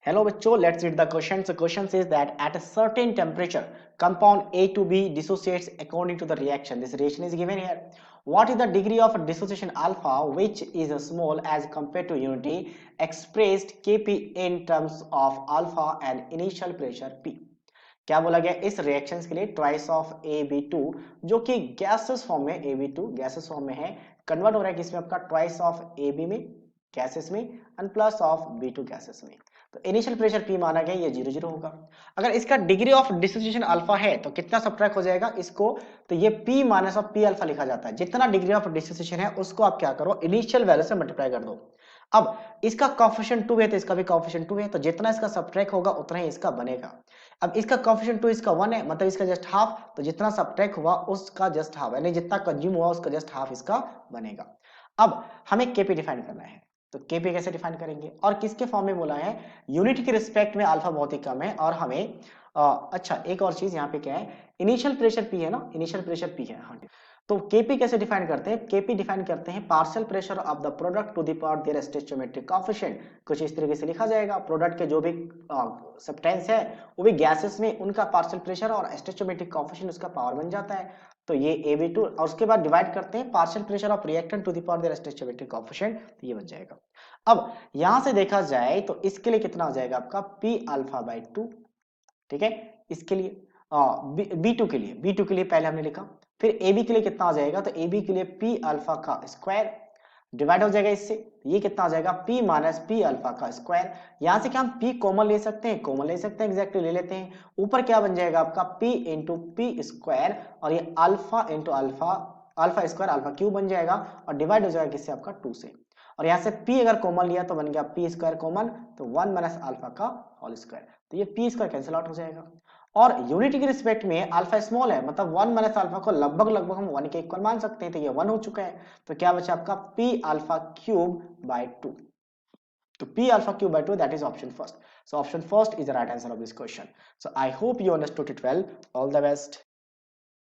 Hello bachcho, let's read the question. The question says that at a certain temperature, compound A to B dissociates according to the reaction. This reaction is given here. What is the degree of dissociation alpha, which is small as compared to unity, expressed Kp in terms of alpha and initial pressure P. क्या बोला गया इस reactions के लिए twice of AB2 जो कि gases form में AB2 gases form में है कन्वर्ट हो रहा है किसमें आपका ट्वाइस ऑफ AB में गैसेस में and plus of B2 gases में। तो इनिशियल प्रेशर P माना गया ये 0 0 होगा। अगर इसका डिग्री ऑफ डिसोसिएशन अल्फा है तो कितना सब्ट्रैक्ट हो जाएगा इसको, तो ये P minus of P alpha लिखा जाता है। जितना डिग्री ऑफ डिसोसिएशन है उसको आप क्या करो इनिशियल वैल्यू से मल्टीप्लाई कर दो। अब इसका कोएफिशिएंट 2 है तो इसका भी कोएफिशिएंट 2 है, तो जितना इसका सब्ट्रैक्ट होगा उतना ही इसका बनेगा। अब इसका कोएफिशिएंट 2 इसका 1 है मतलब इसका जस्ट हाफ, तो जितना सब्ट्रैक्ट हुआ उसका जस्ट हाफ यानी जितना कंज्यूम हुआ उसका जस्ट हाफ इसका बनेगा। अब हमें केपी डिफाइन करना है, तो केपी कैसे डिफाइन करेंगे और किसके फॉर्म में बोला है, यूनिट के रिस्पेक्ट में अल्फा बहुत ही कम है और हमें अच्छा एक और चीज यहाँ पे क्या है, इनिशियल प्रेशर पी है ना, इनिशियल प्रेशर पी है। हाँ, तो केपी कैसे डिफाइन करते हैं, केपी डिफाइन करते हैं partial pressure of the product to the power their stoichiometric coefficient. कुछ इस तरीके से लिखा जाएगा, प्रोडक्ट के जो भी सब्सटेंस है वो भी गैसेस में उनका पार्शियल प्रेशर और स्टोइचियोमेट्रिक कोएफिशिएंट उसका पावर बन जाता है। तो ये AB2 और उसके बाद डिवाइड करते हैं partial pressure of reactant to the power their stoichiometric coefficient, तो ये बन जाएगा। अब यहां से देखा जाए तो इसके लिए कितना हो जाएगा आपका P अल्फा बाई 2, ठीक है। इसके लिए B2 के लिए, B2 के लिए पहले हमने लिखा, फिर AB के लिए कितना आ जाएगा, तो AB के लिए P अल्फा का स्क्वायर डिवाइड हो जाएगा इससे, ये कितना आ जाएगा P माइनस P अल्फा का स्क्वायर। यहां से क्या हम P कॉमन ले सकते हैं, कॉमन ले सकते हैं, एग्जैक्टली ले लेते हैं। ऊपर क्या बन जाएगा आपका P इंटू P स्क्वायर और ये alpha into alpha, alpha square alpha cube बन जाएगा और डिवाइड हो जाएगा किससे आपका 2 से। और यहाँ से P अगर कॉमन लिया तो बन गया P स्क्वायर कॉमन, तो 1 माइनस अल्फा का होल स्क्वायर, तो ये P स्क्वायर कैंसिल आउट हो जाएगा। और यूनिटी के रिस्पेक्ट में अल्फा स्मॉल है मतलब 1 माइनस अल्फा को लगभग लगभग हम 1 के इक्वल मान सकते हैं, तो ये 1 हो चुका है। तो क्या बचा आपका P अल्फा क्यूब बाय 2, तो P alpha cube by 2, that is option first. So option first is the right answer of this question. So I hope you understood it well. All the best.